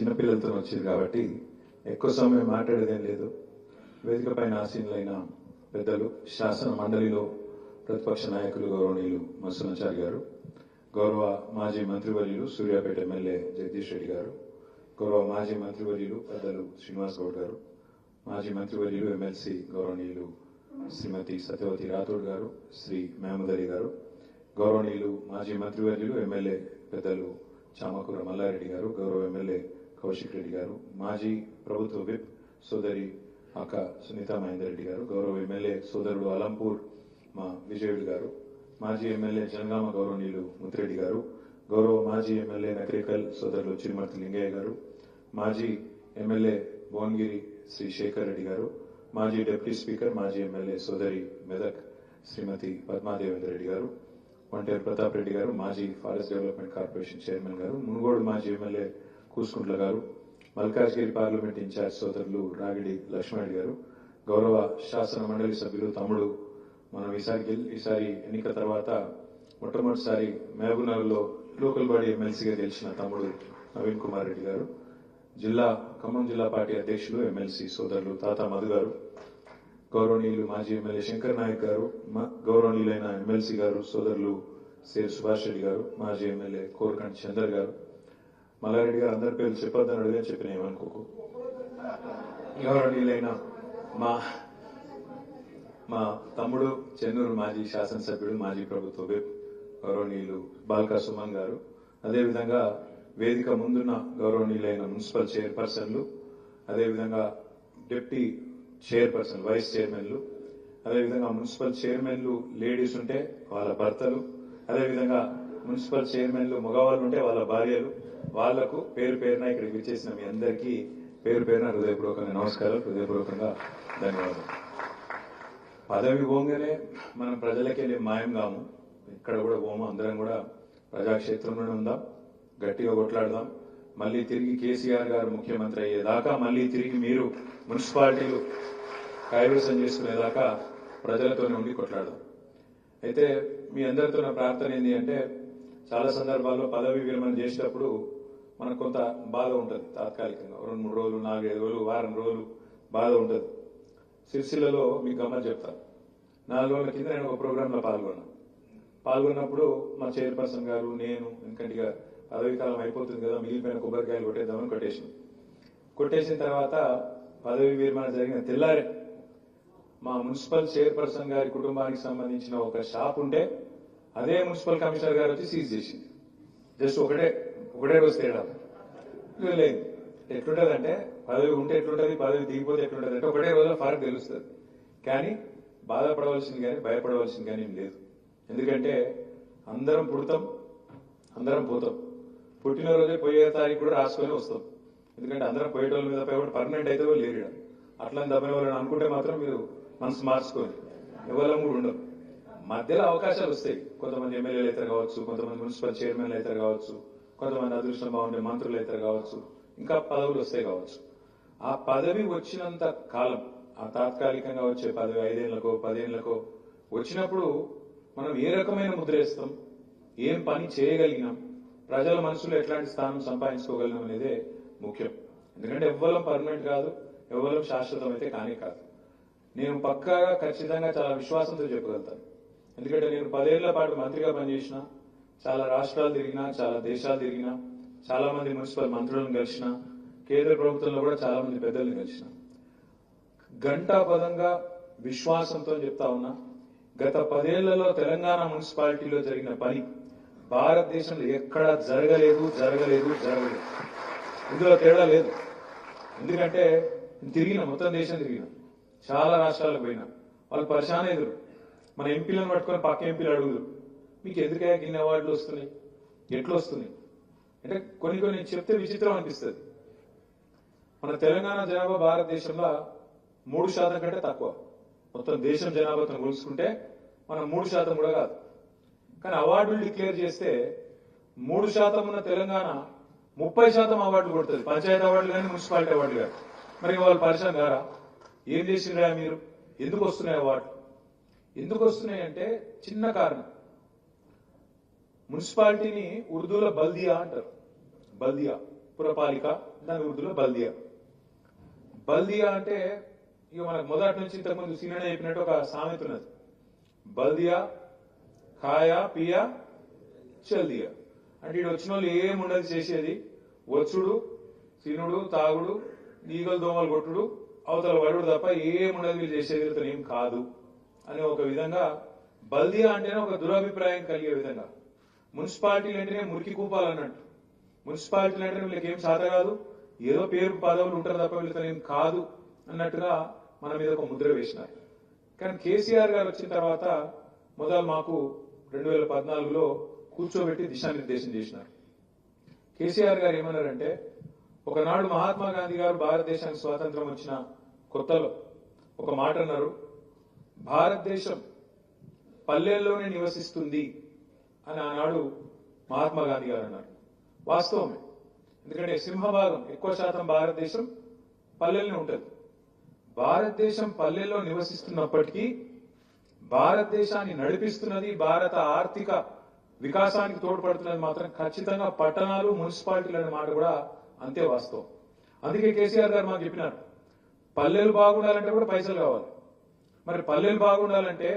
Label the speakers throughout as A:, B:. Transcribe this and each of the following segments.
A: చిన్నపిల్లలతో వచ్చింది కాబట్టి ఎక్కువ సమయం మాట్లాడేదేం లేదు. వేదిక పైన ఆసీనులైన పెద్దలు, శాసన మండలిలో ప్రతిపక్ష నాయకులు గౌరవనీయులు మత్స్యనాచారి గారు, గౌరవ మాజీ మంత్రివర్యులు సూర్యాపేట ఎమ్మెల్యే జగదీష్ రెడ్డి గారు, గౌరవ మాజీ మంత్రివర్యులు పెద్దలు శ్రీనివాస్ గౌడ్ గారు, మాజీ మంత్రివర్యులు ఎమ్మెల్సీ గౌరవనీయులు శ్రీమతి సత్యవతి రాథోడ్ గారు, శ్రీ మహమూద్ అలీ గారు, గౌరవనీయులు మాజీ మంత్రివర్యులు ఎమ్మెల్యే పెద్దలు చామకూర మల్లారెడ్డి గారు, గౌరవ ఎమ్మెల్యే కౌశిక్ రెడ్డి గారు, మాజీ ప్రభుత్వ విప్ సోదరి అక్క సునీతా మహేందర్ రెడ్డి గారు, గౌరవ ఎమ్మెల్యే సోదరుడు అలంపూర్ మా విజయుడు గారు, మాజీ ఎమ్మెల్యే జనగామ గౌరవనీయులు ముత్తిరెడ్డి గారు, గౌరవ మాజీ ఎమ్మెల్యే నకరికల్ సోదరులు చిరుమర్తి లింగయ్య గారు, మాజీ ఎమ్మెల్యే భువనగిరి శ్రీ శేఖర్ రెడ్డి గారు, మాజీ డిప్యూటీ స్పీకర్ మాజీ ఎమ్మెల్యే సోదరి మెదక్ శ్రీమతి పద్మాదేవేంద్ర రెడ్డి గారు, వంటేరు ప్రతాప్ రెడ్డి గారు, మాజీ ఫారెస్ట్ డెవలప్మెంట్ కార్పొరేషన్ చైర్మన్ గారు, మునుగోడు మాజీ ఎమ్మెల్యే కూసుకుంట్ల గారు, మల్కాజ్గిరి పార్లమెంట్ ఇన్ఛార్జ్ సోదరులు రాగిడి లక్ష్మణ్ గారు, గౌరవ శాసన మండలి సభ్యులు తమ్ముడు మనం ఈసారి ఎన్నిక తర్వాత మొట్టమొదటిసారి మహబూబ్నగర్లో లోకల్ బాడీ ఎమ్మెల్సీగా గెలిచిన తమ్ముడు నవీన్ కుమార్ రెడ్డి గారు, ఖమ్మం జిల్లా పార్టీ అధ్యక్షులు ఎమ్మెల్సీ సోదరులు తాతా మధు గారు, గౌరవనీయులు మాజీ ఎమ్మెల్యే శంకర్ నాయక్ గారు, గౌరవనీయులైన ఎమ్మెల్సీ గారు సోదరులు సేర్ సుభాష్ రెడ్డి గారు, మాజీ ఎమ్మెల్యే కోరకంటి చందర్ గారు, మల్లారెడ్డి గారు అందరి పేర్లు చెప్పొద్దని అడిగా చెప్పిన ఏమనుకోకు, గౌరవనీయులైన మా తమ్ముడు చెన్నూరు మాజీ శాసనసభ్యుడు మాజీ ప్రభుత్వ విప్ గౌరవనీయులు బాల్కా సుమన్ గారు, అదేవిధంగా వేదిక ముందున్న గౌరవనీయులైన మున్సిపల్ చైర్పర్సన్లు, అదేవిధంగా డిప్యూటీ చైర్పర్సన్ వైస్ చైర్మన్లు, అదేవిధంగా మున్సిపల్ చైర్మన్లు లేడీస్ ఉంటే వాళ్ళ భర్తలు, అదేవిధంగా మున్సిపల్ చైర్మన్లు మగవాళ్ళు ఉంటే వాళ్ళ భార్యలు, వాళ్లకు పేరు పేరున ఇక్కడికి విచ్చేసిన మీ అందరికీ పేరు పేరున హృదయపూర్వకంగా నమస్కారాలు, హృదయపూర్వకంగా ధన్యవాదాలు. పదవి పోగానే మనం ప్రజలకి వెళ్ళి మాయం కాము, ఇక్కడ కూడా పోము, అందరం కూడా ప్రజాక్షేత్రంలోనే ఉందాం, గట్టిగా కొట్లాడదాం. మళ్ళీ తిరిగి కేసీఆర్ గారు ముఖ్యమంత్రి అయ్యేదాకా, మళ్ళీ తిరిగి మీరు మున్సిపాలిటీలు కైవసం చేసుకునేదాకా ప్రజలతోనే ఉండి కొట్లాడదాం. అయితే మీ అందరితో నా ప్రార్థన ఏంటి అంటే, చాలా సందర్భాల్లో పదవి విరమణ చేసేటప్పుడు మనకు కొంత బాధ ఉంటుంది. తాత్కాలికంగా 2-3 రోజులు, 4-5 రోజులు, వారం రోజులు బాధ ఉంటుంది. సిరిసిల్లలో మీకు గమ్మత్ చెప్తాను. 4 రోజుల కింద నేను ఒక ప్రోగ్రాంలో పాల్గొన్నప్పుడు మా చైర్పర్సన్ గారు, నేను, ఎందుకంటే పదవీ కాలం అయిపోతుంది కదా, మిగిలిపోయిన కొబ్బరికాయలు కొట్టేద్దామని కొట్టేసిన తర్వాత పదవి విరమణ జరిగిన తెల్లారే మా మున్సిపల్ చైర్పర్సన్ గారి కుటుంబానికి సంబంధించిన ఒక షాప్ ఉంటే అదే మున్సిపల్ కమిషనర్ గారు వచ్చి సీజ్ చేసింది. జస్ట్ ఒకటే రోజు తేడా లేదు. ఎట్లుంటది అంటే, పదవి ఉంటే ఎట్లుంటది, పదవి దిగిపోతే ఎట్లుంటది అంటే ఒకటే రోజులో ఫరక్ తెలుస్తుంది. కానీ బాధపడవలసింది కానీ భయపడవలసింది కానీ ఏం లేదు. ఎందుకంటే అందరం పుడతాం, అందరం పోతాం. పుట్టినరోజే పోయే తారీఖు కూడా రాసుకొని వస్తాం. ఎందుకంటే అందరం పోయేటోళ్ళ మీద పోయి పర్మనెంట్ అయితే వాళ్ళు లేరు. అట్లని దబ్బిన వాళ్ళని అనుకుంటే మాత్రం మీరు మనసు మార్చుకొని ఎవరం కూడా ఉండవు. మధ్యలో అవకాశాలు వస్తాయి. కొంతమంది ఎమ్మెల్యేలు అయితే కావచ్చు, కొంతమంది మున్సిపల్ చైర్మన్లు అయితే కావచ్చు, కొంతమంది అదృష్టం బాగుండే మంత్రులు అయితే కావచ్చు, ఇంకా పదవులు వస్తాయి కావచ్చు. ఆ పదవి వచ్చినంత కాలం, ఆ తాత్కాలికంగా వచ్చే పదవి 5 ఏళ్లకో 10 ఏళ్లకో వచ్చినప్పుడు మనం ఏ రకమైన ముద్ర వేస్తాం, ఏం పని చేయగలిగినాం, ప్రజల మనసులో ఎట్లాంటి స్థానం సంపాదించుకోగలిగినాం అనేదే ముఖ్యం. ఎందుకంటే ఎవ్వరం పర్మనెంట్ కాదు, ఎవ్వరం శాశ్వతం అయితే కానే కాదు. నేను పక్కాగా ఖచ్చితంగా చాలా విశ్వాసంతో చెప్పగలుగుతాను. ఎందుకంటే నేను 10 ఏళ్ల పాటు మంత్రిగా పనిచేసిన, చాలా రాష్ట్రాలు తిరిగినా, చాలా దేశాలు తిరిగినా, చాలా మంది మున్సిపల్ మంత్రులను కలిసిన, కేంద్ర ప్రభుత్వంలో కూడా చాలా మంది పెద్దలను కలిసిన. గంటాపదంగా విశ్వాసంతో చెప్తా ఉన్నా, గత 10 ఏళ్లలో తెలంగాణ మున్సిపాలిటీలో జరిగిన పని భారతదేశంలో ఎక్కడా జరగలేదు. ఇందులో తేడా లేదు. ఎందుకంటే మొత్తం దేశం తిరిగిన, చాలా రాష్ట్రాలకు పోయినా, వాళ్ళు పరిశాన ఎదురు. మన ఎంపీలను పట్టుకొని పక్క ఎంపీలు అడుగురు, మీకు ఎందుకే ఇన్ని అవార్డులు వస్తున్నాయి, ఎట్లా వస్తున్నాయి అంటే కొన్ని చెప్తే విచిత్రం అనిపిస్తుంది. మన తెలంగాణ జనాభా భారతదేశంలో 3% కంటే తక్కువ. మొత్తం దేశం జనాభాతో పోల్చుకుంటే మనం 3% కూడా కాదు. కానీ అవార్డులు డిక్లేర్ చేస్తే 3% ఉన్న తెలంగాణ 30% అవార్డులు కొడుతుంది. పంచాయతీ అవార్డులు కానీ, మున్సిపాలిటీ అవార్డులు కానీ. మరి వాళ్ళు పరిశ్రమ గారా, ఏం చేసిండ్రా మీరు, ఎందుకు వస్తున్నాయి అవార్డులు? ఎందుకు వస్తున్నాయంటే చిన్న కారణం. మున్సిపాలిటీని ఉర్దూలో బల్దియా అంటారు. బల్దియా పురపాలిక, దాని ఉర్దూలో బల్దియా. బల్దియా అంటే ఇక మనకు మొదటి నుంచి ఇంతకుముందు సీనియర్ చెప్పినట్టు ఒక సామెత ఉన్నది, బల్దియా ఖాయా పియా చల్దియా. అంటే ఇటు వచ్చిన వాళ్ళు ఏముండదు చేసేది, వచ్చుడు తినుడు తాగుడు ఈగలు దోమలు కొట్టుడు అవతల పడుడు తప్ప ఏముండదు వీళ్ళు చేసేది వీళ్ళతో ఏం కాదు అనే ఒక విధంగా బల్దియా అంటేనే ఒక దురభిప్రాయం కలిగే విధంగా. మున్సిపాలిటీలు అంటేనే మురికి కూపాలన్నట్టు, మున్సిపాలిటీలు అంటే వీళ్ళకి ఏం చేత కాదు, ఏదో పేరు పదవులు ఉంటారు తప్ప వీళ్ళతో ఏం కాదు అన్నట్టుగా మన మీద ఒక ముద్ర వేసినారు. కానీ కేసీఆర్ గారు వచ్చిన తర్వాత మొదలు మాకు 2014లో కూర్చోబెట్టి దిశానిర్దేశం చేసినారు. కేసీఆర్ గారు ఏమన్నారంటే, ఒకనాడు మహాత్మా గాంధీ గారు భారతదేశానికి స్వాతంత్రం వచ్చిన కొత్తలో ఒక మాట అన్నారు, భారతదేశం పల్లెల్లోనే నివసిస్తుంది అని ఆనాడు మహాత్మా గాంధీ గారు అన్నారు. వాస్తవమే, ఎందుకంటే సింహభాగం ఎక్కువ శాతం భారతదేశం పల్లెల్లోనే ఉంటుంది. భారతదేశం పల్లెల్లో నివసిస్తున్నప్పటికీ భారతదేశాన్ని నడిపిస్తున్నది, భారత ఆర్థిక వికాసానికి తోడ్పడుతున్నది మాత్రం ఖచ్చితంగా పట్టణాలు, మున్సిపాలిటీలు అనే మాట కూడా అంతే వాస్తవం. అందుకే కేసీఆర్ గారు మాకు చెప్పినారు, పల్లెలు బాగుండాలంటే కూడా పైసలు కావాలి. మరి పల్లెలు బాగుండాలంటే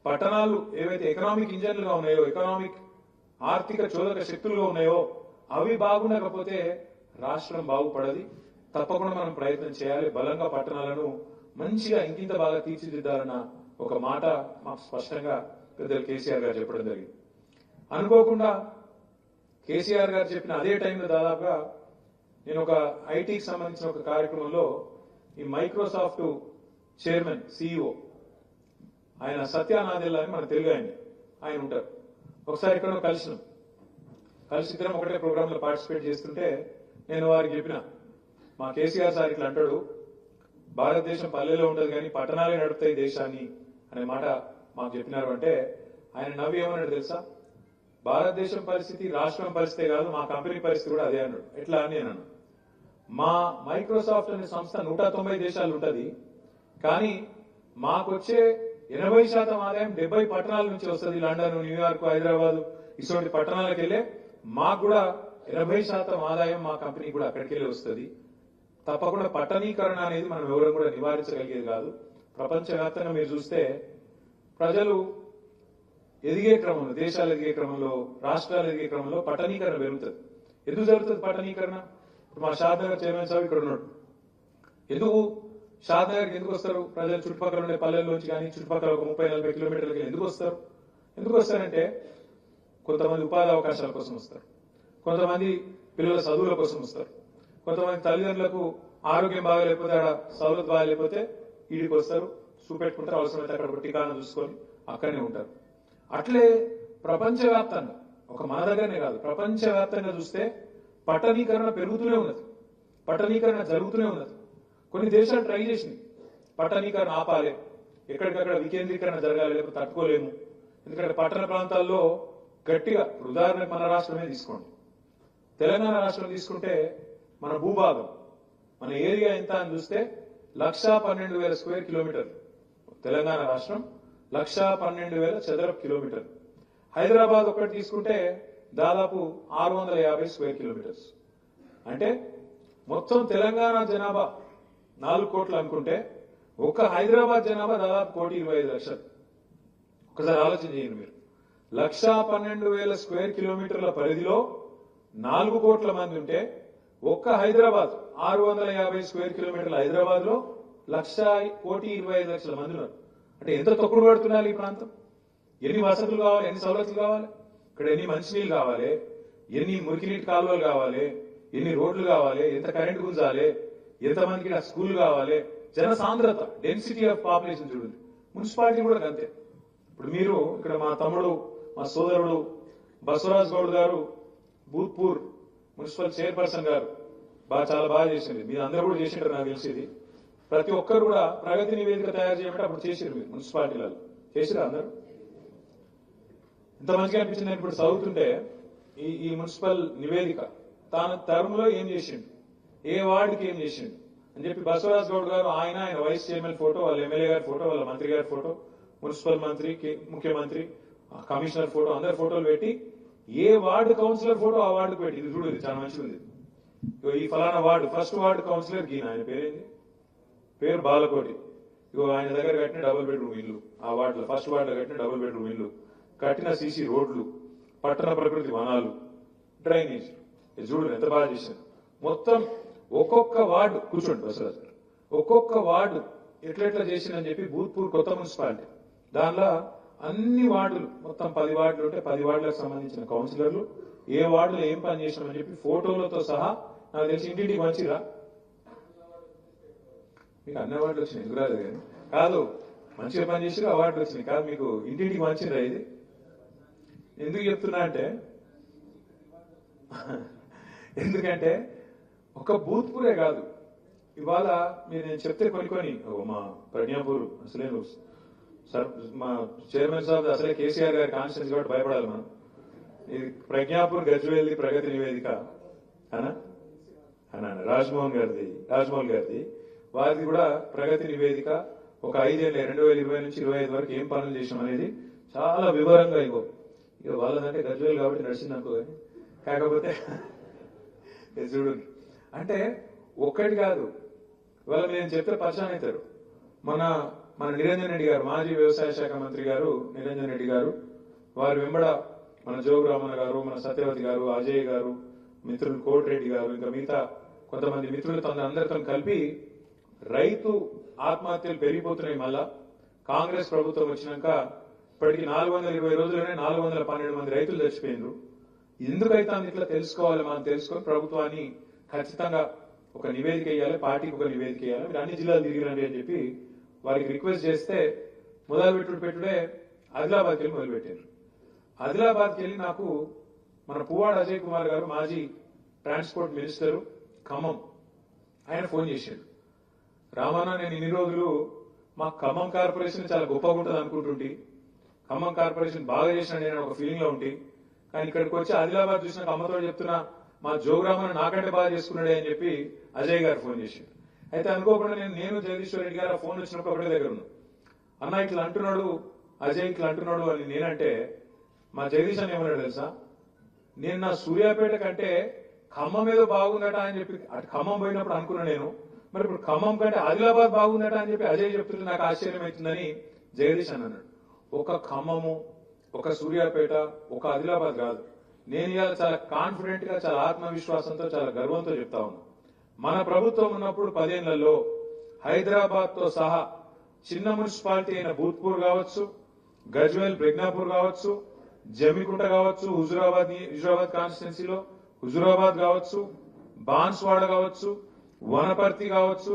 A: పట్టణాలు ఏవైతే ఎకనామిక్ ఇంజన్లుగా ఉన్నాయో, ఎకనామిక్ ఆర్థిక చోదక శక్తులుగా ఉన్నాయో అవి బాగుండకపోతే రాష్ట్రం బాగుపడది. తప్పకుండా మనం ప్రయత్నం చేయాలి, బలంగా పట్టణాలను మంచిగా ఇంకింత బాగా తీర్చిదిద్దాలన్న ఒక మాట మాకు స్పష్టంగా పెద్దలు కేసీఆర్ గారు చెప్పడం జరిగింది. అనుకోకుండా కేసీఆర్ గారు చెప్పిన అదే టైంలో దాదాపుగా నేను ఒక ఐటీకి సంబంధించిన ఒక కార్యక్రమంలో ఈ మైక్రోసాఫ్ట్ చైర్మన్ సిఇఓ ఆయన సత్యానాదెల్లా అని మన తెలుగు ఆయన ఉంటారు. ఒకసారి ఇక్కడ కలిసి ఇద్దరం ఒకటే ప్రోగ్రామ్ లో పార్టిసిపేట్ చేస్తుంటే నేను వారికి చెప్పిన, మా కేసీఆర్ సార్ ఇట్లా అంటాడు, భారతదేశం పల్లెలో ఉంటుంది కానీ పట్టణాలే నడుపుతాయి దేశాన్ని అనే మాట మాకు చెప్పినారు. అంటే ఆయన నవ్వి ఏమన్నాడు తెలుసా, భారతదేశం పరిస్థితి రాష్ట్రం పరిస్థితే కాదు, మా కంపెనీ పరిస్థితి కూడా అదే అన్నాడు. ఎట్లా అని నేను అన్నాను, మా మైక్రోసాఫ్ట్ అనే సంస్థ 190 దేశాలు ఉంటది, కానీ మాకొచ్చే 80% ఆదాయం 70 పట్టణాల నుంచి వస్తుంది. లండన్, న్యూయార్క్, హైదరాబాద్ ఇటువంటి పట్టణాలకు వెళ్ళే మాకు కూడా 80% ఆదాయం మా కంపెనీ కూడా అక్కడికి వెళ్ళి వస్తుంది. తప్పకుండా పట్టణీకరణ అనేది మనం ఎవరు కూడా నివారించగలిగేది కాదు. ప్రపంచవ్యాప్తంగా మీరు చూస్తే ప్రజలు ఎదిగే క్రమంలో, దేశాలు ఎదిగే క్రమంలో, రాష్ట్రాలు ఎదిగే క్రమంలో పట్టణీకరణ పెరుగుతుంది. ఎందుకు జరుగుతుంది పట్టణీకరణ? ఇప్పుడు మా షాద్నగర్ చైర్మన్ సాబ్ ఇక్కడ ఉన్నాడు. ఎందుకు షాద్నగర్కి ఎందుకు వస్తారు ప్రజలు? చుట్టుపక్కల ఉండే పల్లెల్లోంచి కానీ చుట్టుపక్కల ఒక 30-40 కిలోమీటర్లకి ఎందుకు వస్తారు? ఎందుకు వస్తారంటే కొంతమంది ఉపాధి అవకాశాల కోసం వస్తారు, కొంతమంది పిల్లల చదువుల కోసం వస్తారు, కొంతమంది తల్లిదండ్రులకు ఆరోగ్యం బాగాలేకపోతే, ఆడ సౌలత్ బాగాలేకపోతే ఈడికి వస్తారు, చూపెట్టుకుంటారు, అవసరమైతే అక్కడ ఒక టికానా చూసుకొని అక్కడనే ఉంటారు. అట్లే ప్రపంచవ్యాప్తంగా, ఒక మన దగ్గరనే కాదు, ప్రపంచవ్యాప్తంగా చూస్తే పట్టణీకరణ పెరుగుతూనే ఉన్నది, పట్టణీకరణ జరుగుతూనే ఉన్నది. కొన్ని దేశాలు ట్రై చేసింది పట్టణీకరణ ఆపాలి, ఎక్కడికక్కడ వికేంద్రీకరణ జరగాలి, లేకపోతే తట్టుకోలేము. ఎందుకంటే పట్టణ ప్రాంతాల్లో గట్టిగా, ఉదాహరణకు మన రాష్ట్రమే తీసుకోండి, తెలంగాణ రాష్ట్రం తీసుకుంటే మన భూభాగం, మన ఏరియా ఎంత అని చూస్తే 1,12,000 స్క్వేర్ కిలోమీటర్లు. తెలంగాణ రాష్ట్రం 1,12,000 చదరపు కిలోమీటర్లు. హైదరాబాద్ ఒకటి తీసుకుంటే దాదాపు 650 స్క్వేర్ కిలోమీటర్స్. అంటే మొత్తం తెలంగాణ జనాభా 4 కోట్లు అనుకుంటే ఒక్క హైదరాబాద్ జనాభా దాదాపు 1,25,00,000. ఒకసారి ఆలోచన చేయండి మీరు, 1,12,000 స్క్వేర్ కిలోమీటర్ల పరిధిలో 4 కోట్ల మంది ఉంటే ఒక్క హైదరాబాద్ 650 స్క్వేర్ కిలోమీటర్ల హైదరాబాద్ లో 1,25,00,000 మంది ఉన్నారు. అంటే ఎంత తొక్కుడు పడుతున్నారు ఈ ప్రాంతం? ఎన్ని వసతులు కావాలి, ఎన్ని సౌలతులు కావాలి, ఇక్కడ ఎన్ని మంచినీళ్ళు కావాలి, ఎన్ని మురికినీటి కాలువలు కావాలి, ఎన్ని రోడ్లు కావాలి, ఎంత కరెంట్ గుంజాలి, ఎంతమందికి స్కూల్ కావాలి, జన సాంద్రత, డెన్సిటీ ఆఫ్ పాపులేషన్ చూడండి. మున్సిపాలిటీ కూడా అంతే. ఇప్పుడు మీరు ఇక్కడ మా తమ్ముడు, మా సోదరుడు బసవరాజ్ గౌడ్ గారు భూత్పూర్ మున్సిపల్ చైర్పర్సన్ గారు చాలా బాగా చేసింది. మీరు అందరూ కూడా చేసింటారు నాకు తెలిసింది. ప్రతి ఒక్కరు కూడా ప్రగతి నివేదిక తయారు చేయమంటే అప్పుడు చేసిరు, మీరు మున్సిపాలిటీలలో చేసిరా అందరూ? ఇంత మంచిగా అనిపించింది. ఇప్పుడు చదువుతుంటే ఈ మున్సిపల్ నివేదిక తాను తరంలో ఏం చేసిండు, ఏ వార్డుకి ఏం చేసిండు అని చెప్పి బసవరాజ్ గౌడ్ గారు, ఆయన వైస్ చైర్మన్ ఫోటో, వాళ్ళ ఎమ్మెల్యే గారి ఫోటో, వాళ్ళ మంత్రి గారి ఫోటో, మున్సిపల్ మంత్రి, ముఖ్యమంత్రి, కమిషనర్ ఫోటో, అందరి ఫోటోలు పెట్టి ఏ వార్డు కౌన్సిలర్ ఫోటో ఆ వార్డుకు పెట్టి, ఇది చూడు చాలా మంచిగా ఉంది. ఇగో ఈ ఫలానా వార్డు ఫస్ట్ వార్డు కౌన్సిలర్ గీన, ఆయన పేరేంది, పేరు బాలకోటి. ఇగో ఆయన దగ్గర కట్టిన డబుల్ బెడ్రూమ్ ఇల్లు, ఆ వార్డులో ఫస్ట్ వార్డులో కట్టిన డబుల్ బెడ్రూమ్ ఇల్లు, కట్టిన సీసీ రోడ్లు, పట్టణ ప్రకృతి వనాలు, డ్రైనేజ్. చూడు ఎంత బాగా చేశాను. మొత్తం ఒక్కొక్క వార్డు కూర్చోండి బసరాజు, ఒక్కొక్క వార్డు ఎట్లెట్లా చేసిందని చెప్పి భూత్పూర్ కొత్త మున్సిపాలిటీ, దానిలో అన్ని వార్డులు మొత్తం 10 వార్డులు ఉంటే 10 వార్డులకు సంబంధించిన కౌన్సిలర్లు ఏ వార్డులో ఏం పని చేసినామని చెప్పి ఫోటోలతో సహా నాకు తెలిసి ఇంటింటికి మంచిరా. మీకు అన్ని అవార్డులు వచ్చినాయి, ఎందుకు రాలేదు కానీ కాదు, మంచిగా పని చేసి అవార్డులు వచ్చినాయి కాదు, మీకు ఇంటింటికి మంచిరా. ఇది ఎందుకు చెప్తున్నా అంటే ఎందుకంటే ఒక భూత్పూరే కాదు, ఇవాళ మీరు నేను చెప్తే కొన్ని మా ప్రజ్ఞాపూర్ అసలే సార్, మా చైర్మన్ సాబ్ అసలే కేసీఆర్ గారి కాన్స్టిట్యూన్సీ కాబట్టి భయపడాలి మనం. ఇది ప్రజ్ఞాపూర్ గజ్వేల్ది ప్రగతి నివేదిక అనా రాజ్మోహన్ గారిది వారిది కూడా ప్రగతి నివేదిక. ఒక 5 ఏళ్ళ 2020 నుంచి 25 వరకు ఏం పనులు చేసాం అనేది చాలా వివరంగా ఇక వాళ్ళదంటే గజ్వేల్ కాబట్టి నడిచింది అనుకో, కాకపోతే చూడు అంటే ఒక్కటి కాదు, ఇవాళ నేను చెప్తే పరిచయం అవుతారు. మన నిరంజన్ రెడ్డి గారు, మాజీ వ్యవసాయ శాఖ మంత్రి గారు నిరంజన్ రెడ్డి గారు, వారి వెంబడ మన జోగు రామన్న గారు, మన సత్యవతి గారు, అజయ్ గారు, మిత్రులు కోటిరెడ్డి గారు, ఇంకా మిగతా కొంతమంది మిత్రులు అందరితో కలిపి రైతు ఆత్మహత్యలు పెరిగిపోతున్నాయి. మళ్ళా కాంగ్రెస్ ప్రభుత్వం వచ్చినాక ఇప్పటికి 420 రోజుల్లోనే 412 మంది రైతులు చచ్చిపోయినారు. ఎందుకైతే ఇట్లా తెలుసుకోవాలి, మనం తెలుసుకొని ప్రభుత్వాన్ని ఖచ్చితంగా ఒక నివేదిక ఇవ్వాలి, పార్టీకి ఒక నివేదిక ఇవ్వాలి, మీరు అన్ని జిల్లాలు తిరిగిరండి అని చెప్పి వారికి రిక్వెస్ట్ చేస్తే పెట్టుడే ఆదిలాబాద్కి వెళ్ళి మొదలుపెట్టారు. ఆదిలాబాద్కి వెళ్ళి నాకు మన పువ్వాడ అజయ్ కుమార్ గారు, మాజీ ట్రాన్స్పోర్ట్ మినిస్టరు ఖమ్మం, ఆయన ఫోన్ చేశాడు. రామన్న, నేను ఇన్ని రోజులు మా ఖమ్మం కార్పొరేషన్ చాలా గొప్పగా ఉంటుంది అనుకుంటుంటే, ఖమ్మం కార్పొరేషన్ బాగా చేసిన నేను ఒక ఫీలింగ్ లో ఉంటే, కానీ ఇక్కడికి వచ్చి ఆదిలాబాద్ చూసిన అమ్మతో చెప్తున్నా మా జోగురామన్న నాకంటే బాగా చేసుకున్నాడే అని చెప్పి అజయ్ గారు ఫోన్ చేశాడు. అయితే అనుకోకుండా నేను జగదీశ్వర్ రెడ్డి గారు ఫోన్ వచ్చినప్పుడు ఒకటే దగ్గర ఉన్నాను. అన్న ఇట్లా అంటున్నాడు అజయ్, ఇట్లా అంటున్నాడు అని నేనంటే మా జగదీష్ అని ఏమన్నాడు తెలుసా, నేను నా సూర్యాపేట కంటే ఖమ్మం ఏదో బాగుందట అని చెప్పి అటు ఖమ్మం పోయినప్పుడు అనుకున్నా నేను, మరి ఇప్పుడు ఖమ్మం కంటే ఆదిలాబాద్ బాగుందట అని చెప్పి అజయ్ చెప్తుంటే నాకు ఆశ్చర్యం అవుతుందని జగదీష్ అని అన్నాడు. ఒక ఖమ్మము, ఒక సూర్యాపేట, ఒక ఆదిలాబాద్ కాదు, నేను ఇవాళ చాలా కాన్ఫిడెంట్ గా, చాలా ఆత్మవిశ్వాసంతో, చాలా గర్వంతో చెప్తా ఉన్నా. మన ప్రభుత్వం ఉన్నప్పుడు 10 ఏళ్లలో హైదరాబాద్ తో సహా చిన్న మున్సిపాలిటీ అయిన భూత్పూర్ కావచ్చు, గజ్వేల్ ప్రజ్ఞాపూర్ కావచ్చు, జమికుంట కావచ్చు, హుజురాబాద్ కాన్స్టిట్యున్సీలో హుజురాబాద్ కావచ్చు, బాన్స్వాడ కావచ్చు, వనపర్తి కావచ్చు,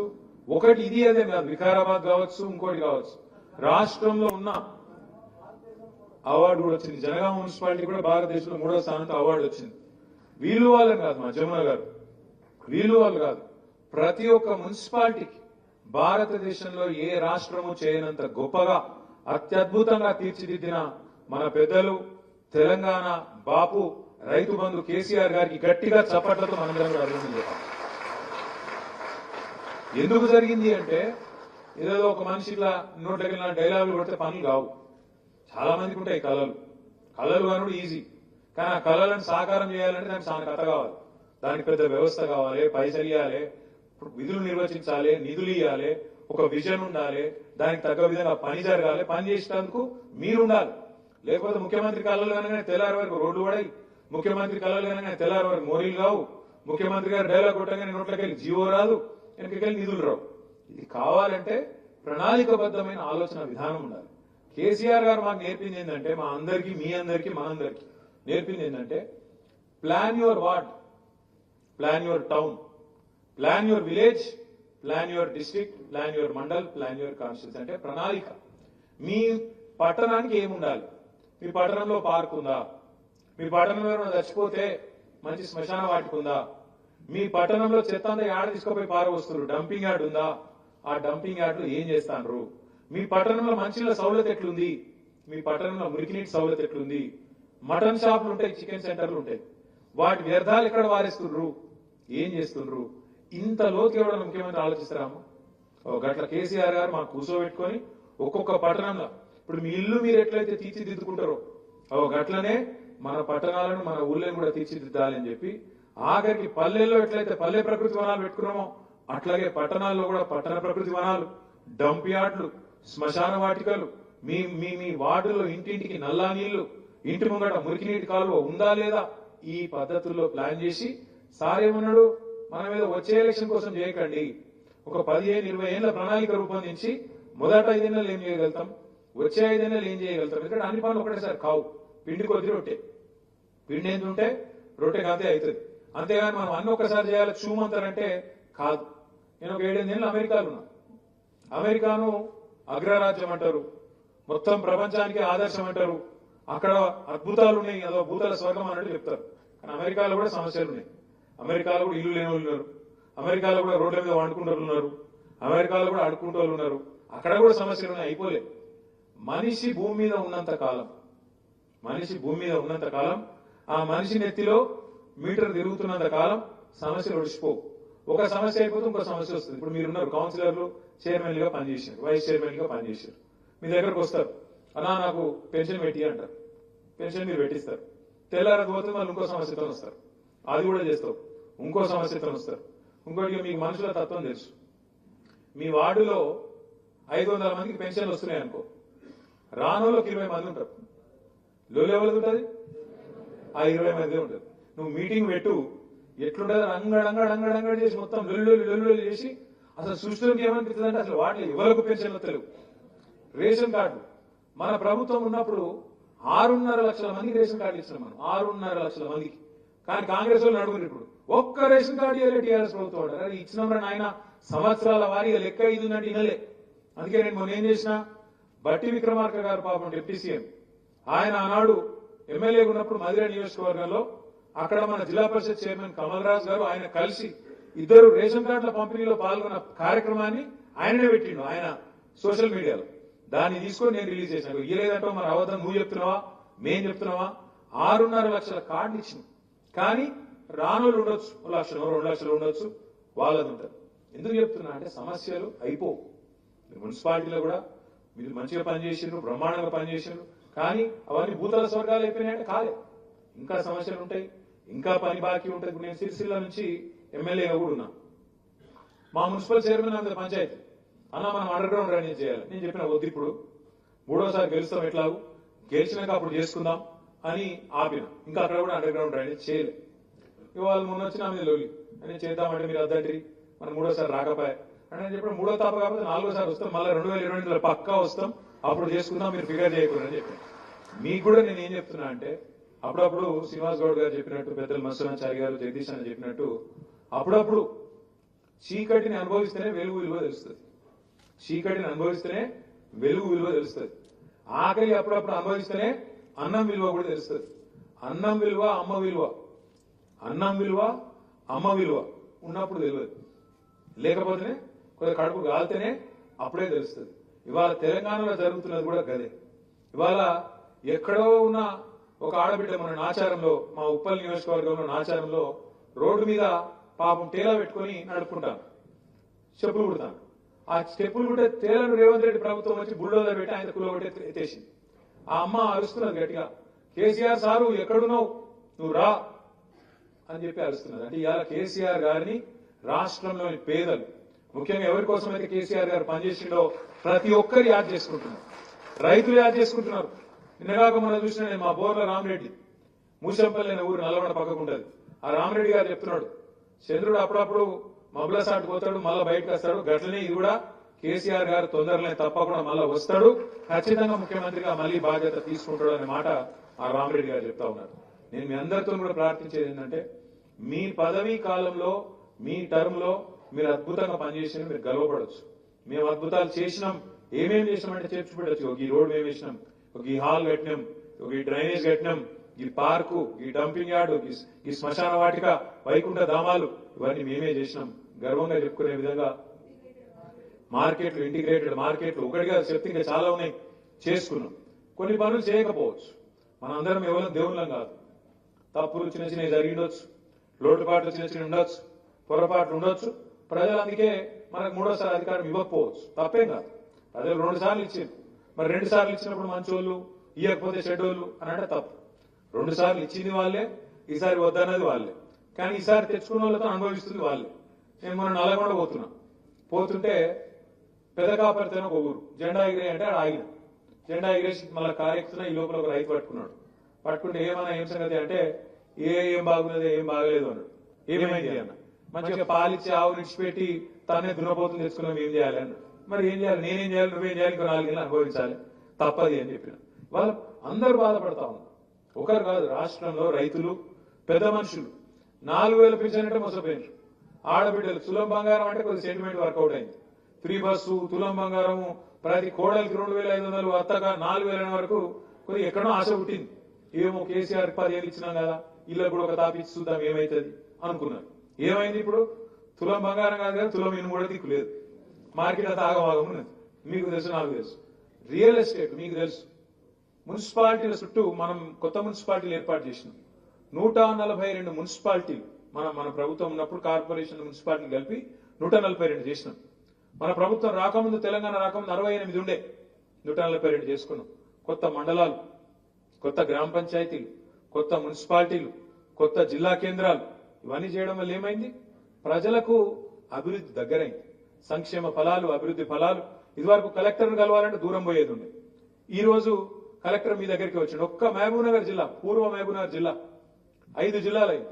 A: ఒకటి ఇది అదే కాదు, వికారాబాద్ కావచ్చు, ఇంకోటి కావచ్చు, రాష్ట్రంలో ఉన్న అవార్డు కూడా వచ్చింది. జనగామ మున్సిపాలిటీ కూడా భారతదేశంలో 3వ స్థానంతో అవార్డు వచ్చింది. వీళ్ళు వాళ్ళని కాదు, మా జమున గారు వీళ్ళు వాళ్ళు కాదు, ప్రతి ఒక్క మున్సిపాలిటీకి భారతదేశంలో ఏ రాష్ట్రము చేయనంత గొప్పగా అత్యద్భుతంగా తీర్చిదిద్దిన మన పెద్దలు తెలంగాణ బాపు రైతు బంధు కేసీఆర్ గారికి గట్టిగా చప్పట్లతో మనందరం కూడా అభినందన చేస్తాం. ఎందుకు జరిగింది అంటే ఏదో ఒక మనిషి ఇట్లా నోట్లకి డైలాగులు కొడితే పనులు కావు. చాలా మందికి ఉంటాయి కళలు కనుడు ఈజీ, కానీ ఆ కళలను సాకారం చేయాలంటే దానికి చాలా కథ కావాలి, దానికి పెద్ద వ్యవస్థ కావాలి, పైసలు ఇవ్వాలి, విధులు నిర్వచించాలి, నిధులు ఇవ్వాలి, ఒక విజన్ ఉండాలి, దానికి తగ్గ విధంగా పని జరగాలి, పని చేసేందుకు మీరుండాలి. లేకపోతే ముఖ్యమంత్రి కళలు కనుక తెల్లారి వరకు రోడ్లు పడాయి, ముఖ్యమంత్రి కళలు కనుక తెల్లారి వరకు మోరీలు కావు, ముఖ్యమంత్రి గారు డైలాగ్ కొట్టగానే నోట్లకి వెళ్ళి జీవో రాదు, వెనకకెళ్ళి నిధులు రావు. ఇది కావాలంటే ప్రణాళికబద్ధమైన ఆలోచన విధానం ఉండాలి. కేసీఆర్ గారు మాకు నేర్పింది ఏంటంటే, మా అందరికీ, మీ అందరికీ, మనందరికీ నేర్పింది ఏంటంటే, plan your ward, plan your town, plan your village, plan your district, plan your mandal, plan your constituency. అంటే ప్రణాళిక. మీ పట్టణానికి ఏముండాలి, మీ పట్టణంలో పార్క్ ఉందా, మీ పట్టణంలో చచ్చిపోతే మంచి శ్మశాన వాటిక ఉందా, మీ పట్టణంలో చెత్త అంతా యాడ తీసుకుపోయి పారవస్తున్నారు, డంపింగ్ యార్డ్ ఉందా, ఆ డంపింగ్ యార్డ్ లో ఏం చేస్తాండ్రు, మీ పట్టణంలో మంచినీళ్ళ సౌలత ఎట్లుంది, మీ పట్టణంలో మురికినీటి సౌలత ఎట్లుంది, మటన్ షాపులు ఉంటాయి, చికెన్ సెంటర్లు ఉంటాయి, వాటి వ్యర్థాలు ఎక్కడ వారేస్తుండ్రు, ఏం చేస్తుండ్రు, ఇంత లోతు ఎవడో ముఖ్యమంత్రి ఆలోచిస్తారాము. గట్ల కేసీఆర్ గారు మాకు కూర్చోబెట్టుకొని ఒక్కొక్క పట్టణంలో, ఇప్పుడు మీ ఇల్లు మీరు ఎట్లయితే తీర్చిదిద్దుకుంటారో గట్లనే మన పట్టణాలను, మన ఊళ్ళని కూడా తీర్చిదిద్దాలని చెప్పి ఆఖరికి పల్లెల్లో ఎట్లయితే పల్లె ప్రకృతి వనాలు పెట్టుకున్నామో అట్లాగే పట్టణాల్లో కూడా పట్టణ ప్రకృతి వనాలు, డంప్ యార్డ్లు, శ్మశాన వాటికలు, మీ మీ మీ వార్డుల్లో ఇంటింటికి నల్లా నీళ్లు, ఇంటి ముంగట మురికి నీటి కాలువ ఉందా లేదా, ఈ పద్ధతుల్లో ప్లాన్ చేసి సార్ ఏమన్నాడు, మనం ఏదో వచ్చే ఎలక్షన్ కోసం చేయకండి, ఒక 15-20 ఏళ్ల ప్రణాళిక రూపొందించి మొదట 5 ఏళ్ళు ఏం చేయగలుగుతాం, వచ్చే 5 ఏళ్ళు ఏం చేయగలుగుతాం. ఎందుకంటే అన్ని పనులు ఒకటేసారి కావు, పిండి కొద్ది రొట్టె, పిండి ఎంత ఉంటే రొట్టె కాంతే అవుతుంది. అంతేగాని మనం అన్ని ఒక్కసారి చేయాలి చూమంతారంటే కాదు. నేను ఒక 7-8 ఏళ్ళు అమెరికాలో ఉన్నా. అమెరికాను అగ్రరాజ్యం అంటారు, మొత్తం ప్రపంచానికి ఆదర్శం అంటారు, అక్కడ అద్భుతాలు ఉన్నాయి, అదో భూతాల స్వర్గం అన్నట్టు చెప్తారు. కానీ అమెరికాలో కూడా సమస్యలు ఉన్నాయి. అమెరికాలో కూడా ఇల్లు లేని వాళ్ళు ఉన్నారు, అమెరికాలో కూడా రోడ్ల మీద వండుకునే వాళ్ళు ఉన్నారు, అమెరికాలో కూడా అడుక్కుంటే వాళ్ళు ఉన్నారు, అక్కడ కూడా సమస్యలు ఉన్నాయి. అయిపోలే. మనిషి భూమి మీద ఉన్నంత కాలం, మనిషి భూమి మీద ఉన్నంత కాలం, ఆ మనిషి నెత్తిలో మీటర్ తిరుగుతున్నంత కాలం సమస్యలు ఒడిచిపోవు. ఒక సమస్య అయిపోతే ఇంకో సమస్య వస్తుంది. ఇప్పుడు మీరున్నారు కౌన్సిలర్లు, చైర్మన్లుగా పనిచేశారు, వైస్ చైర్మన్గా పనిచేశారు. మీ దగ్గరకు వస్తారు, అన్నా నాకు పెన్షన్ పెట్టి అంటారు, పెన్షన్ మీరు పెట్టిస్తారు. తెల్లారది పోతే వాళ్ళు ఇంకో సమస్యతో వస్తారు, అది కూడా చేస్తావు, ఇంకో సమస్యతో వస్తారు. ఇంకోటి మీకు మనుషుల తత్వం తెలుసు. మీ వార్డులో 500 మందికి పెన్షన్లు వస్తున్నాయి అనుకో, రానోళ్ళకి 20 మంది ఉంటారు. లోలెవలది ఉంటుంది, ఆ 20 మంది ఉంటుంది. నువ్వు మీటింగ్ పెట్టు, ఎట్లుంటుంది, అంగడంగడంగడంగడ చేసి మొత్తం లొల్లు చేసి అసలు సృష్టిలోకి ఏమనిపిస్తుంది అంటే అసలు వాటిలో ఎవరికి పెన్షన్లు తెలియదు. రేషన్ కార్డు మన ప్రభుత్వం ఉన్నప్పుడు 6.5 లక్షల మందికి రేషన్ కార్డు ఇచ్చినాం మనం, 6.5 లక్షల మందికి. కానీ కాంగ్రెస్ వాళ్ళు అడుగురు ఇప్పుడు ఒక్క రేషన్ కార్డు ఇవ్వలే టీఆర్ఎస్ ప్రభుత్వం అంటారు. అది ఇచ్చినామని ఆయన సంవత్సరాల వారీగా లెక్క ఇది ఉందంటే ఇనలే. అందుకే నేను మొన్న ఏం చేసిన, బట్టి విక్రమార్క గారు పాపం డిప్యూటీ సీఎం, ఆయన ఆనాడు ఎమ్మెల్యేగా ఉన్నప్పుడు మధుర నియోజకవర్గంలో అక్కడ మన జిల్లా పరిషత్ చైర్మన్ కమల్ రాజ్ గారు ఆయన కలిసి ఇద్దరు రేషన్ కార్డుల పంపిణీలో పాల్గొన్న కార్యక్రమాన్ని ఆయననే పెట్టిండు ఆయన సోషల్ మీడియాలో. దాన్ని తీసుకొని నేను రిలీజ్ చేశాను. ఇయ్యలేదంటే మరి అవద్దం నువ్వు చెప్తున్నావా మేం చెప్తున్నావా? 6.5 లక్షల కార్డులు ఇచ్చినాం. కానీ రానోళ్ళు ఉండొచ్చు, 1 లక్షలు 2 లక్షలు ఉండొచ్చు, వాళ్ళది ఉంటారు. ఎందుకు చెప్తున్నా అంటే సమస్యలు అయిపోవు. మున్సిపాలిటీలో కూడా మీరు మంచిగా పనిచేసిండ్రు, బ్రహ్మాండంగా పనిచేసిండ్రు, కానీ అవన్నీ భూతల స్వర్గాలు అయిపోయినాయంటే కాలే. ఇంకా సమస్యలు ఉంటాయి, ఇంకా పని బాకీ ఉంటుంది. ఇప్పుడు నేను సిరిసిల్ల నుంచి ఎమ్మెల్యేగా కూడా ఉన్నా. మా మున్సిపల్ చైర్మన్ అందరి పంచాయతీ అన్న మనం అండర్ గ్రౌండ్ డ్రైనేజ్ చేయాలి. నేను చెప్పిన వద్దు, ఇప్పుడు 3వసారి గెలుస్తాం, ఎట్లాగూ గెలిచినాక అప్పుడు చేసుకుందాం అని ఆపిన. ఇంకా అక్కడ కూడా అండర్ గ్రౌండ్ డ్రైనేజ్ చేయలే. ఇవాళ మొన్న వచ్చి నా మీద లోలి అని చేద్దామంటే మీరు అద్దంటారు, మనం 3వసారి రాకపోయా అంటే నేను చెప్పిన 3వ తాప కాకపోతే 4వసారి వస్తాం, మళ్ళీ 2022లో పక్కా వస్తాం, అప్పుడు చేసుకుందాం, మీరు ఫిగర్ చేయకూడదని చెప్పాను. మీకు కూడా నేను ఏం చెప్తున్నా అంటే అప్పుడప్పుడు శ్రీనివాస్ గౌడ్ గారు చెప్పినట్టు, పెద్దలు మత్స్యనాచారి గారు, జగదీష్ అని చెప్పినట్టు అప్పుడప్పుడు చీకటిని అనుభవిస్తేనే వెలుగు విలువ తెలుస్తుంది. చీకటిని అనుభవిస్తేనే వెలుగు విలువ తెలుస్తుంది. ఆకలి అప్పుడప్పుడు అనుభవిస్తేనే అన్నం విలువ కూడా తెలుస్తుంది. అన్నం విలువ అమ్మ విలువ, అన్నం విలువ అమ్మ విలువ ఉన్నప్పుడు తెలియదు, లేకపోతేనే కొద్దిగా కడుపు కాలితేనే అప్పుడే తెలుస్తుంది. ఇవాళ తెలంగాణలో జరుగుతున్నది కూడా గదే. ఇవాళ ఎక్కడో ఉన్న ఒక ఆడబిడ్డ మన నాచారంలో, మా ఉప్పల్ నియోజకవర్గంలో నాచారంలో రోడ్డు మీద పాపం టేలా పెట్టుకుని నడుపుకుంటాను, చెప్పులు కుడతాను. ఆ చెప్పులు కుట్టే తేలను రేవంత్ రెడ్డి ప్రభుత్వం వచ్చి బుల్డోజర్ పెట్టి ఆయన కులగొట్టి ఎత్తేసింది. ఆ అమ్మ అరుస్తున్నది గట్టిగా, కేసీఆర్ సారు ఎక్కడున్నావు, నువ్వు రా అని చెప్పి అరుస్తున్నది. అంటే ఇవాళ కేసీఆర్ గారిని రాష్ట్రంలోని పేదలు, ముఖ్యంగా ఎవరి కోసం అయితే కేసీఆర్ గారు పనిచేసిండో ప్రతి ఒక్కరు యాద్ చేసుకుంటున్నారు. రైతులు యాద్ చేసుకుంటున్నారు. నిన్నగాక మనం చూసిన నేను మా బోర్ల రామరెడ్డి, మూసంపల్లి అనే ఊరు నల్లగొండ పక్కకు ఉంటుంది. ఆ రామరెడ్డి గారు చెప్తున్నాడు, చంద్రుడు అప్పుడప్పుడు మబ్బుల సాటు పోతాడు, మళ్ళీ బయటకు వస్తాడు, గట్లనే ఇది కూడా కేసీఆర్ గారు తొందరలే తప్పకుండా మళ్ళీ వస్తాడు, ఖచ్చితంగా ముఖ్యమంత్రిగా మళ్ళీ బాధ్యత తీసుకుంటాడు అనే మాట ఆ రామరెడ్డి గారు చెప్తా ఉన్నారు. నేను మీ అందరితో కూడా ప్రార్థించేది ఏంటంటే, మీ పదవీ కాలంలో మీ టర్మ్ లో మీరు అద్భుతంగా పనిచేసిన మీరు గర్వపడవచ్చు. మేము అద్భుతాలు చేసినాం, ఏమేమి చేసినామంటే చేర్చిపెట్టచ్చు. ఒక ఈ రోడ్ మేము వేసినాం, ఒక ఈ హాల్ కట్టినాం, ఒక ఈ డ్రైనేజ్ కట్టినాం, ఈ పార్కు, ఈ డంపింగ్ యార్డు, ఈ శ్మశాన వాటిక, వైకుంఠ ధామాలు, ఇవన్నీ మేమే చేసినాం. గర్వంగా చెప్పుకునే విధంగా మార్కెట్లు, ఇంటిగ్రేటెడ్ మార్కెట్లు, ఒకటిగా చెప్తే ఇంకా చాలా ఉన్నాయి, చేసుకున్నాం. కొన్ని పనులు చేయకపోవచ్చు, మనందరం ఎవరైనా దేవుళ్ళం కాదు. తప్పులు చిన్న చిన్నవి జరిగిండొచ్చు, లోటుపాట్లు చిన్న చిన్న ఉండొచ్చు, పొరపాట్లు ఉండొచ్చు. ప్రజలు అందుకే మనకు 3వసారి అధికారం ఇవ్వకపోవచ్చు, తప్పేం కాదు. ప్రజలు 2 సార్లు ఇచ్చారు, మరి 2 సార్లు ఇచ్చినప్పుడు మంచోళ్ళు, ఇవ్వకపోతే చెడ్డోళ్ళు అని అంటే తప్పు. 2 సార్లు ఇచ్చింది వాళ్ళే, ఈసారి వద్దన్నది వాళ్ళే. కానీ ఈసారి తెచ్చుకున్న వాళ్ళతో అనుభవిస్తుంది వాళ్ళే. నేను మొన్న నల్లగొండ పోతుంటే పెద్ద కాపరితేనే ఒక ఊరు జెండా ఎగిరే అంటే ఆగిన జెండా ఎగిరేసి మళ్ళీ కారెక్కుతున్నా ఈ లోపల ఒక రైతు పట్టుకుంటే ఏం సంగతి అంటే ఏం బాగున్నది ఏం బాగలేదు అన్నాడు. ఏమైంది అన్న, మంచిగా పాలిచ్చి ఆవు నిడిచిపెట్టి తానే దున్నపోతులు తెచ్చుకున్నాం ఏం చేయాలి అన్నాడు. మరి ఏం చేయాలి, నేనేం చేయాలి, నువ్వేం చేయాలి, ఇంకో 4 ఏళ్ళు అనుభవించాలి తప్పది అని చెప్పిన. వాళ్ళు అందరూ బాధపడతా ఉన్నారు. ఒకరు కాదు, రాష్ట్రంలో రైతులు పెద్ద మనుషులు 4,000 పింఛన్ అంటే మోసపోయినారు. ఆడబిడ్డలు తులం బంగారం అంటే కొద్ది సెంటిమెంట్ వర్కౌట్ అయింది. ఫ్రీ బస్సు, తులం బంగారము, ప్రతి కోడలికి 2,500, అత్తగా 4,000 వరకు కొద్దిగా ఎక్కడో ఆశ పుట్టింది. ఏమో కేసీఆర్ 10 ఏళ్ళు ఇచ్చినాం కదా, ఇళ్ళకు కూడా ఒక తాపిచ్చి చూద్దాం ఏమైతుంది అనుకున్నారు. ఏమైంది? ఇప్పుడు తులం బంగారం కాదు కదా, తులం ఇనుము కూడా దిక్కు లేదు. మార్కెట్ అంతా ఆగమాగం ఉన్నది. మీకు తెలుసు, నాకు తెలుసు. రియల్ ఎస్టేట్ మీకు తెలుసు. మున్సిపాలిటీల చుట్టూ మనం కొత్త మున్సిపాలిటీలు ఏర్పాటు చేసినాం. 142 మున్సిపాలిటీలు మన ప్రభుత్వం ఉన్నప్పుడు కార్పొరేషన్ మున్సిపాలిటీలు కలిపి 142 చేసినాం. మన ప్రభుత్వం రాకముందు, తెలంగాణ రాకముందు 68 ఉండే, 142 చేసుకున్నాం. కొత్త మండలాలు, కొత్త గ్రామ పంచాయతీలు, కొత్త మున్సిపాలిటీలు, కొత్త జిల్లా కేంద్రాలు, ఇవన్నీ చేయడం వల్ల ఏమైంది? ప్రజలకు అభివృద్ధి దగ్గరైంది. సంక్షేమ ఫలాలు, అభివృద్ధి ఫలాలు. ఇదివరకు కలెక్టర్ను కలవాలంటే దూరం పోయేది ఉండే. ఈ రోజు కలెక్టర్ మీ దగ్గరికి వచ్చాడు. ఒక్క మహబూబ్నగర్ జిల్లా, పూర్వ మహబూబ్నగర్ జిల్లా 5 జిల్లాలైంది.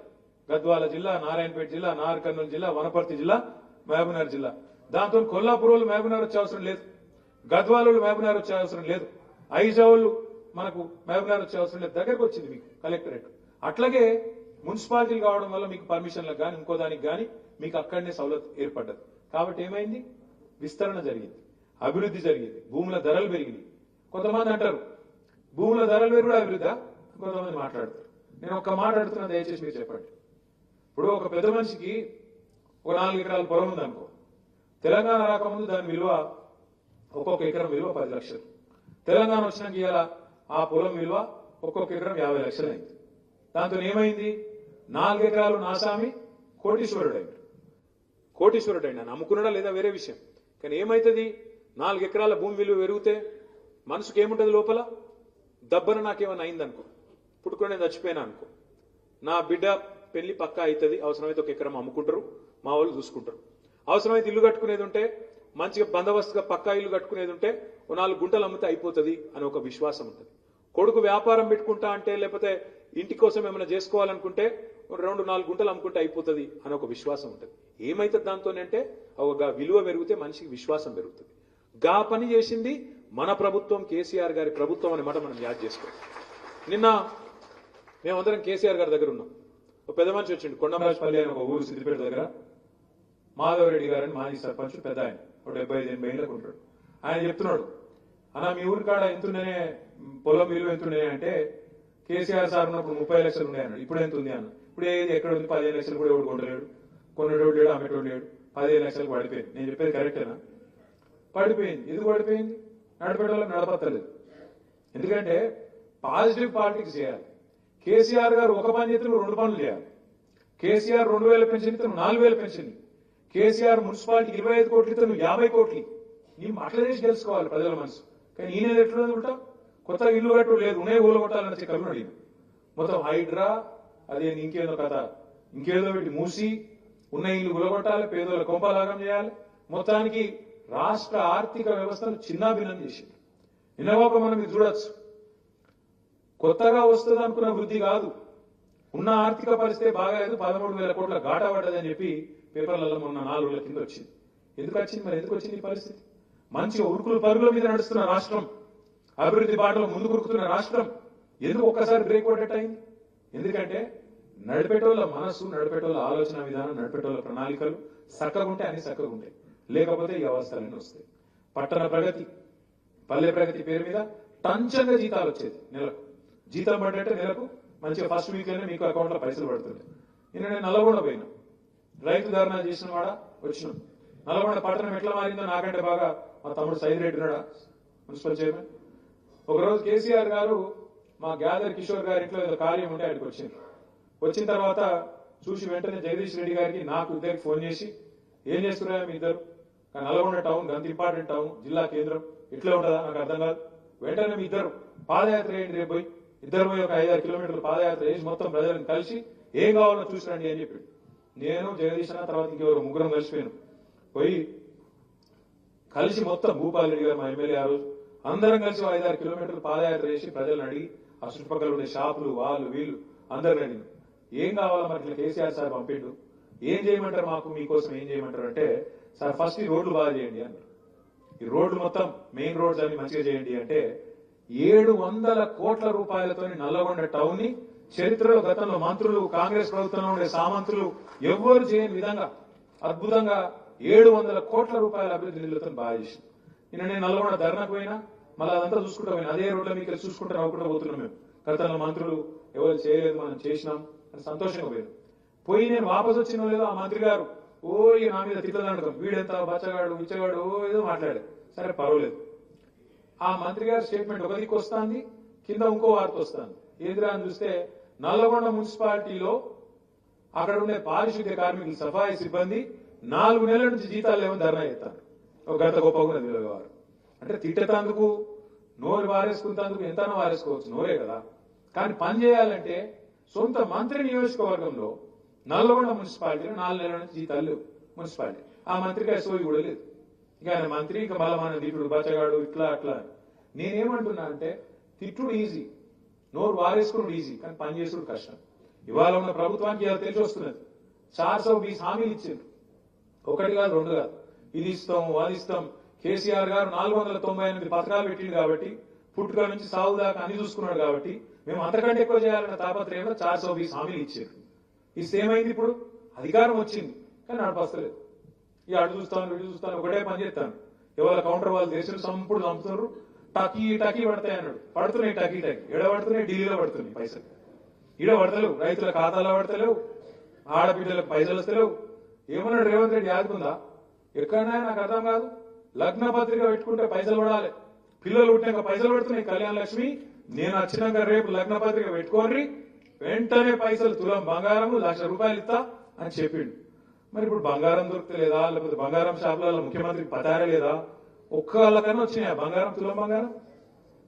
A: గద్వాల జిల్లా, నారాయణపేట జిల్లా, నాగర్ కర్నూలు జిల్లా, వనపర్తి జిల్లా, మహబూబ్నగర్ జిల్లా. దాంతో కొల్లాపూర్లో మహబూబ్నగర్ వచ్చే అవసరం లేదు, గద్వాలలో మహబూబ్నగర్ వచ్చే అవసరం లేదు, ఐజావులు మనకు మహబూబ్నగర్ వచ్చే అవసరం లేదు. దగ్గరకు వచ్చింది మీకు కలెక్టరేట్. అట్లాగే మున్సిపాలిటీలు కావడం వల్ల మీకు పర్మిషన్లకు కానీ ఇంకో దానికి కానీ మీకు అక్కడనే సౌలత్ ఏర్పడ్డది. కాబట్టి ఏమైంది? విస్తరణ జరిగింది, అభివృద్ధి జరిగింది, భూముల ధరలు పెరిగినాయి. కొంతమంది అంటారు భూముల ధరలు పెరుగుడు అభివృద్ధి, కొంతమంది మాట్లాడతారు. నేను ఒక్క మాట్లాడుతున్నా, దయచేసి మీరు చెప్పండి. ఇప్పుడు ఒక పెద్ద మనిషికి ఒక 4 ఎకరాల పొలం ఉందనుకో, తెలంగాణ రాకముందు దాని విలువ, ఒక్కొక్క ఎకరం విలువ 10 లక్షలు. తెలంగాణ వచ్చినాక ఇవాళ ఆ పొలం విలువ ఒక్కొక్క ఎకరం 50 లక్షలు అయింది. దాంతో ఏమైంది? 4 ఎకరాలు నాసామి కోటీశ్వరుడు అయింది. కోటీశ్వరుడు అయినా అమ్ముకున్నాడా లేదా వేరే విషయం. కానీ ఏమైతుంది? 4 ఎకరాల భూమి విలువ పెరిగితే మనసుకు ఏముంటది లోపల? దబ్బన నాకేమన్నా అయిందనుకో, పుట్టుకొని నేను చచ్చిపోయినా అనుకో, నా బిడ్డ పెళ్లి పక్కా అవుతుంది, అవసరమైతే 1 ఎకరం అమ్ముకుంటారు, మా వాళ్ళు చూసుకుంటారు. అవసరమైతే ఇల్లు కట్టుకునేది ఉంటే, మంచిగా బందోబస్తుగా పక్కా ఇల్లు కట్టుకునేది ఉంటే 4 గుంటలు అమ్మితే అయిపోతుంది అని ఒక విశ్వాసం ఉంటుంది. కొడుకు వ్యాపారం పెట్టుకుంటా అంటే, లేకపోతే ఇంటి కోసం ఏమైనా చేసుకోవాలనుకుంటే 2-4 గుంటలు అమ్ముకుంటే అయిపోతుంది అని ఒక విశ్వాసం ఉంటుంది. ఏమైతుంది దాంతోనంటే ఒక విలువ పెరిగితే మనిషికి విశ్వాసం పెరుగుతుంది. గా పని చేసింది మన ప్రభుత్వం, కేసీఆర్ గారి ప్రభుత్వం అనే మాట మనం యాద్ చేసుకోవాలి. నిన్న మేమందరం కేసీఆర్ గారి దగ్గర ఉన్నాం. ఒక పెద్ద మనిషి వచ్చిండు, కొండమరాజపల్లి అని ఒక ఊరు సిద్దిపేట దగ్గర. మాధవరెడ్డి గారని మాజీ సర్పంచ్, పెద్ద ఆయన, ఒక 75-80 ఏళ్ళకు ఉంటాడు. ఆయన చెప్తున్నాడు, అన్న మీ ఊరి కాడ ఎంతుండేనే పొలం విలువ ఎంతుండే అంటే, కేసీఆర్ సార్ ఉన్నప్పుడు 30 లక్షలు ఉండే అన్నాడు. ఇప్పుడు ఎంత ఉంది అన్న? ఇప్పుడు ఏది ఎక్కడ ఉంది? 15 లక్షలు కూడా ఎవడు కొంటలేడు, కొనేటోడు లేడు, అమ్మేటోడు లేడు. 15 లక్షలకు పడిపోయింది. నేను చెప్పేది కరెక్టేనా? పడిపోయింది. ఎందుకు పడిపోయింది? నడిపేటోళ్ళకి నడపత్తలేదు. ఎందుకంటే పాజిటివ్ పాలిటిక్స్ చేయాలి. కేసీఆర్ గారు ఒక పని చేస్తే 2 పనులు చేయాలి. కేసీఆర్ 2,000 పెన్షన్ ఇస్తే 4,000 పెన్షన్. కేసీఆర్ మున్సిపాలిటీకి 25 కోట్లు ఇస్తే 50 కోట్లు. నీ అట్లా చేసి తెలుసుకోవాలి ప్రజల మనసు. కానీ ఈయన ఎట్లా ఉంటా? కొత్తగా ఇల్లు కట్టు లేదు, ఉన్నాయి ఊళ్ళో కొట్టాలన్న చెక్కలు అడిగిన మొత్తం హైడ్రా, అదే ఇంకేదో కథ, ఇంకేదో పెట్టి మూసి ఉన్న ఇల్లు గులగొట్టాలి, పేదోళ్ళ కొంపలాగం చేయాలి. మొత్తానికి రాష్ట్ర ఆర్థిక వ్యవస్థను చిన్నాభిన్నం చేసింది. నిన్నవాక మనం ఇది చూడొచ్చు. కొత్తగా వస్తుంది అనుకున్న వృద్ధి కాదు, ఉన్న ఆర్థిక పరిస్థితి బాగాలేదు, 13,000 కోట్ల గాట పడ్డదని చెప్పి పేపర్లలో మొన్న 4 రోజుల కింద వచ్చింది. ఎందుకు వచ్చింది? మరి ఎందుకు వచ్చింది ఈ పరిస్థితి? మంచిగా ఉరుకులు పరుగుల మీద నడుస్తున్న రాష్ట్రం, అభివృద్ధి బాటలో ముందు కురుకుతున్న రాష్ట్రం ఎందుకు ఒక్కసారి బ్రేక్ కొట్టేట్ అయింది? ఎందుకంటే నడిపేటోళ్ళ మనసు, నడిపేటోళ్ళ ఆలోచన విధానం, నడిపేటోళ్ళ ప్రణాళికలు చక్కగా ఉంటే అన్ని చక్కగా ఉంటాయి. లేకపోతే ఈ అవస్థలన్నీ వస్తాయి. పట్టణ ప్రగతి, పల్లె ప్రగతి పేరు మీద టంచంగా జీతాలు వచ్చేది. నెలకు జీతం పడ్డట్టే నెలకు మంచిగా ఫస్ట్ వీక్ లోనే మీకు అకౌంట్లో పైసలు పడుతుండే. నిన్న నేను నల్లగొండ పోయినా, రైతు ధర్నా చేసిన వాడ వచ్చినాం. నల్లగొండ పట్టణం ఎట్లా మారిందో నాకంటే బాగా మా తమ్ముడు సైదిరెడ్డి ఉన్నాడా, మున్సిపల్ చైర్మన్. ఒకరోజు కేసీఆర్ గారు మా గ్యాదర్ కిషోర్ గారి ఇంట్లో ఏదో కార్యం ఉంటే ఆయనకు వచ్చింది. వచ్చిన తర్వాత చూసి వెంటనే జగదీష్ రెడ్డి గారికి, నాకు ఇద్దరికి ఫోన్ చేసి, ఏం చేస్తున్నారా మీ ఇద్దరు? నల్గొండ టౌన్ గంత ఇంపార్టెంట్ టౌన్, జిల్లా కేంద్రం, ఇట్లా ఉంటుందా నాకు అర్థం కాదు. వెంటనే మీ ఇద్దరు పాదయాత్ర చేయండి, రేపు పోయి ఇద్దరు పోయి ఒక 5-6 కిలోమీటర్లు పాదయాత్ర చేసి మొత్తం ప్రజలను కలిసి ఏం కావాలో చూసిరండి అని చెప్పి నేను జగదీష్ అన్న తర్వాత ఇంకెవరు ముగ్గురం కలిసిపోయాను. పోయి కలిసి మొత్తం భూపాల్ రెడ్డి గారు మా ఎమ్మెల్యే ఆ రోజు అందరం కలిసి 5-6 కిలోమీటర్లు పాదయాత్ర చేసి ప్రజలను అడిగి ఆ చుట్టుపక్కల ఉండే షాపులు వాళ్ళు వీళ్ళు అందరిని అడిగి ఏం కావాలో మరి ఇట్లా కేసీఆర్ సార్ పంపిండు, ఏం చేయమంటారు మాకు మీకోసం ఏం చేయమంటారు అంటే, సార్ ఫస్ట్ ఈ రోడ్లు బాగా చేయండి అన్నారు. ఈ రోడ్లు మొత్తం మెయిన్ రోడ్స్ అన్ని మంచిగా చేయండి అంటే 700 కోట్ల రూపాయలతో నల్లగొండ టౌన్ ని చరిత్రలో గతంలో మంత్రులు కాంగ్రెస్ ప్రభుత్వంలో ఉండే సామంతులు ఎవ్వరు చేయని విధంగా అద్భుతంగా 700 కోట్ల రూపాయల అభివృద్ధి నిధులతో బాగా చేసింది. నేను నల్లగొండ ధర్నకు పోయినా మళ్ళీ అదంతా చూసుకుంటా పోయినా అదే రోడ్ల మీకు చూసుకుంటూ నవ్వుకుంటూ పోతున్నాం. మేము గతంలో మంత్రులు ఎవరు చేయలేదు మనం చేసినాం అని సంతోషంగా పోయి నేను వాపసు వచ్చిన లేదో ఆ మంత్రి గారు ఇక నా మీద తిట్టదండకం వీడెంత బచ్చగాడు ఇచ్చగాడు ఏదో మాట్లాడారు. సరే పర్వాలేదు. ఆ మంత్రి గారి స్టేట్మెంట్ ఒక దిక్కు వస్తుంది, కింద ఇంకో వార్త వస్తుంది. ఏదిరా అని చూస్తే నల్లగొండ మున్సిపాలిటీలో అక్కడ ఉండే పారిశుద్ధ్య కార్మికులు సఫాయి సిబ్బంది 4 నెలల నుంచి జీతాలు లేవని ధర్నా చేస్తారు. ఒక గంట గొప్పగా వారు అంటే తిట్టేందుకు నోరు వారేసుకున్నందుకు ఎంతనో వారేసుకోవచ్చు, నోరే కదా. కానీ పని చేయాలంటే సొంత మంత్రి నియోజకవర్గంలో నల్లగొండ మున్సిపాలిటీలో 4 నెలల నుంచి జీతాలు లేవు మున్సిపాలిటీ. ఆ మంత్రికి సోయి కూడా లేదు. ఇక ఆయన మంత్రి ఇంకా మళ్ళా మన తిట్టుడు బచ్చగాడు ఇట్లా అట్లా. నేనేమంటున్నా అంటే తిట్టుడు ఈజీ, నోరు వారేసుకున్నాడు ఈజీ, కానీ పని చేసుడు కష్టం. ఇవాళ ఉన్న ప్రభుత్వానికి ఇలా తెలిసి వస్తున్నది. 420 హామీలు ఇచ్చిండ్రు, ఒకటి కాదు రెండు కాదు. ఇది ఇస్తాం అది ఇస్తాం. కేసీఆర్ గారు 498 పథకాలు పెట్టిండు కాబట్టి పుట్టుక నుంచి సాగు దాకా అన్ని చూసుకున్నాడు కాబట్టి మేము అంతకంటే ఎక్కువ చేయాలన్న తాపత్రయంలో 420 హామీలు ఇచ్చారు. ఇస్తే ఏమైంది? ఇప్పుడు అధికారం వచ్చింది కానీ నడపస్తలేదు. ఇక అటు చూస్తాను ఇటు చూస్తాను ఒకటే పని చేస్తాను. ఎవరి కౌంటర్ వాళ్ళు దేశం సంపుడు చంపుతున్నారు. టకీ టకీ పడతాయి అన్నాడు, పడుతున్నాయి టకీ టకీ. ఎడ పడుతున్నాయి? ఢిల్లీలో పడుతున్నాయి పైసలు. ఈడ పడతలేవు, రైతుల ఖాతాలో పడతలేవు, ఆడబిడ్డలకు పైసలు వస్తలేవు. ఏమన్నాడు రేవంత్ రెడ్డి యాదుకుందా? ఎక్కడైనా నాకు అర్థం కాదు. లగ్న పత్రిక పెట్టుకుంటే పైసలు పడాలి, పిల్లలు పుట్టినాక పైసలు పడుతున్నాయి కళ్యాణ లక్ష్మి. నేను వచ్చినాక రేపు లగ్న పత్రిక పెట్టుకోండి, వెంటనే పైసలు తులం బంగారం ₹1,00,000 ఇస్తా అని చెప్పిండు. మరి ఇప్పుడు బంగారం దొరుకుతలేదా? లేకపోతే బంగారం షాపులలో ముఖ్యమంత్రికి పతారే లేదా? ఒక్కళ్ళకన్నా వచ్చినాయా బంగారం, తులం బంగారం?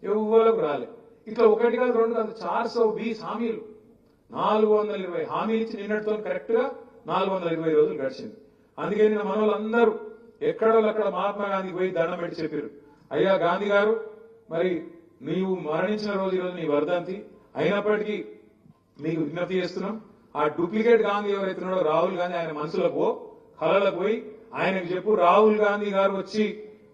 A: ఎవ్వరకు రాలే. ఇట్లా ఒకటి కాదు రెండు కాదు, 420 హామీలు, 420 హామీలు ఇచ్చి నిన్నటితో కరెక్ట్ గా 420 రోజులు గడిచింది. అందుకే నిన్న మన వాళ్ళందరూ ఎక్కడో అక్కడ మహాత్మా గాంధీకి పోయి దండం పెట్టి చెప్పారు, అయ్యా గాంధీ గారు మరి నీవు మరణించిన రోజు ఈరోజు నీ వర్ధంతి అయినప్పటికీ మీకు విజ్ఞప్తి చేస్తున్నాం. ఆ డూప్లికేట్ గాంధీ ఎవరైతే ఉన్నాడో రాహుల్ గాంధీ, ఆయన మనసులకు కళలకు పోయి ఆయనకు చెప్పు, రాహుల్ గాంధీ గారు వచ్చి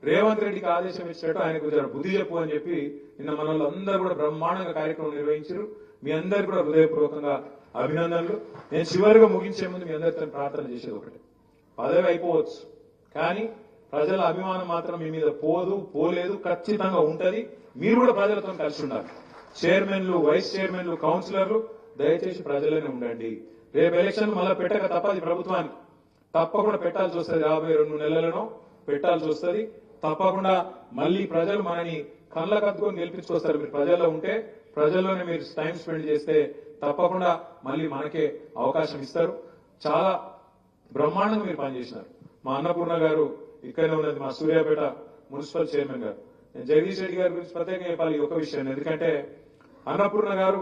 A: రేవంత్ రెడ్డికి ఆదేశం ఇచ్చినట్టు ఆయనకు బుద్ధి చెప్పు అని చెప్పి నిన్న మన వాళ్ళందరూ కూడా బ్రహ్మాండంగా కార్యక్రమం నిర్వహించారు. మీ అందరు కూడా హృదయపూర్వకంగా అభినందనలు. నేను చివరిగా ముగించే ముందు మీ అందరితో ప్రార్థన చేసేది ఒకటి, పదవి అయిపోవచ్చు కానీ ప్రజల అభిమానం మాత్రం మీ మీద పోలేదు, ఖచ్చితంగా ఉంటది. మీరు కూడా ప్రజలతో కలిసి ఉండాలి. చైర్మన్లు, వైస్ చైర్మన్లు, కౌన్సిలర్లు దయచేసి ప్రజల్లోనే ఉండండి. రేపు ఎలక్షన్ మళ్ళీ పెట్టక తప్పది, ప్రభుత్వానికి తప్పకుండా పెట్టాల్సి వస్తుంది. 52 నెలలను పెట్టాల్సి వస్తుంది తప్పకుండా. మళ్ళీ ప్రజలు మనని కళ్ళ కద్దుకొని గెలిపించుకొస్తారు. మీరు ప్రజల్లో ఉంటే, ప్రజల్లోనే మీరు టైం స్పెండ్ చేస్తే తప్పకుండా మళ్ళీ మనకే అవకాశం ఇస్తారు. చాలా బ్రహ్మాండంగా మీరు పనిచేసినారు. మా అన్నపూర్ణ గారు ఇక్కడనే ఉన్నది, మా సూర్యాపేట మున్సిపల్ చైర్మన్ గారు. నేను జగదీష్ రెడ్డి గారి గురించి ప్రత్యేకంగా చెప్పాలి ఒక విషయం. ఎందుకంటే అన్నపూర్ణ గారు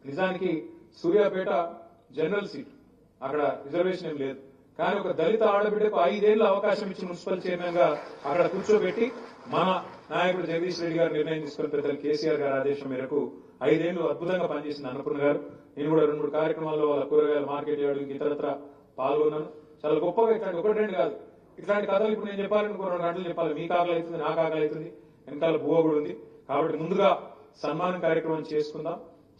A: నిజానికి సూర్యాపేట జనరల్ సీట్, అక్కడ రిజర్వేషన్ ఏం లేదు. కానీ ఒక దళిత ఆడబిడ్డకు 5 ఏళ్ల అవకాశం ఇచ్చి మున్సిపల్ చైర్మన్ గా అక్కడ కూర్చోబెట్టి మన నాయకుడు జగదీష్ రెడ్డి గారు నిర్ణయం తీసుకుని పెద్దలు కేసీఆర్ గారి ఆదేశం మేరకు 5 ఏళ్లు అద్భుతంగా పనిచేసింది అన్నపూర్ణ గారు. నేను కూడా 2-3 కార్యక్రమాల్లో వాళ్ళ కూరగాయల మార్కెట్ యార్డు ఇతరత్ర పాల్గొన్నాను. చాలా గొప్పగా ఇట్లాంటి ఒకటి రెండు కాదు, ఇట్లాంటి కథలు ఇప్పుడు నేను చెప్పాలనుకో 2 గంటలు చెప్పాలి. మీకు ఆకలి అవుతుంది, నాకు ఆకలి అవుతుంది, వెనకాల బువ్వ కూడా ఉంది. కాబట్టి ముందుగా సన్మానం కార్యక్రమం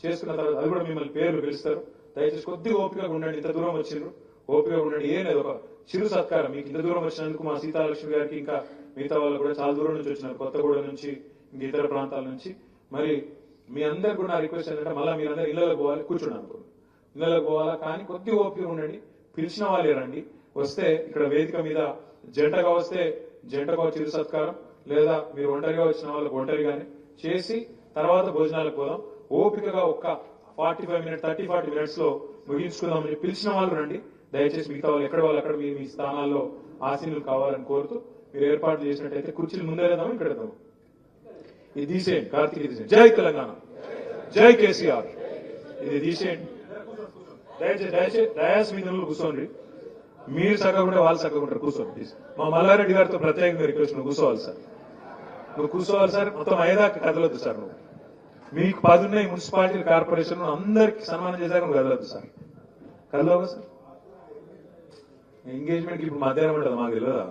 A: చేసుకున్న తర్వాత అది కూడా మిమ్మల్ని పేర్లు పిలుస్తారు. దయచేసి కొద్దిగా ఓపికగా ఉండండి. ఇంత దూరం వచ్చిండ్రు, ఓపికగా ఉండండి. ఏం లేదు, ఒక చిరు సత్కారం. మీకు ఇంత దూరం వచ్చినందుకు మా సీతాలక్ష్మి గారికి ఇంకా మిగతా వాళ్ళు కూడా చాలా దూరం నుంచి వచ్చినారు, కొత్తగూడెం నుంచి ఇంకా ఇతర ప్రాంతాల నుంచి. మరి మీ అందరికి కూడా నా రిక్వెస్ట్ ఏంటంటే మళ్ళీ మీరందరూ ఇళ్లకు పోవాలి, కూర్చోండి అనుకోండి, ఇళ్లకు పోవాలా. కానీ కొద్దిగా ఓపిక ఉండండి. పిలిచిన వాళ్ళే రండి. వస్తే ఇక్కడ వేదిక మీద జంటగా వస్తే జంటగా చిరు సత్కారం, లేదా మీరు ఒంటరిగా వచ్చిన వాళ్ళకి ఒంటరిగానే చేసి తర్వాత భోజనాలకు పోదాం. ఓపికగా ఒక్క 30-40 మినిట్స్ లో ముగించుకుందామని పిలిచిన వాళ్ళు రండి. దయచేసి మిగతా వాళ్ళు ఎక్కడ వాళ్ళు అక్కడ మీ స్థానాల్లో ఆసీనులు కావాలని కోరుతూ మీరు ఏర్పాట్లు చేసినట్టయితే కుర్చీలు ముందేద్దాము, ఇక్కడ వెళ్దాము. ఇది తీసేయండి, కార్తీక్ తీసేయండి. జై తెలంగాణ, జై కేసీఆర్. ఇది తీసేయండి. దయచేసి డయాస్ మీద కూర్చోండి. మీరు సగకుంటే వాళ్ళు సగకుంటారు. కూర్చోండి ప్లీజ్. మా మల్లారెడ్డి గారితో ప్రత్యేకంగా రిక్వెస్ట్, నువ్వు కూర్చోవాలి సార్. నువ్వు కూర్చోవాలి సార్. మొత్తం ఐదాక కదలొద్దు సార్. నువ్వు మీకు 10 ఉన్నాయి మున్సిపాలిటీ కార్పొరేషన్, అందరికి సన్మానం చేశాక నువ్వు కదలొద్దు సార్. కదలవుగా సార్. ఎంగేజ్మెంట్కి ఇప్పుడు మధ్యాహ్నం ఉంటుంది, మాకు తెలియదా?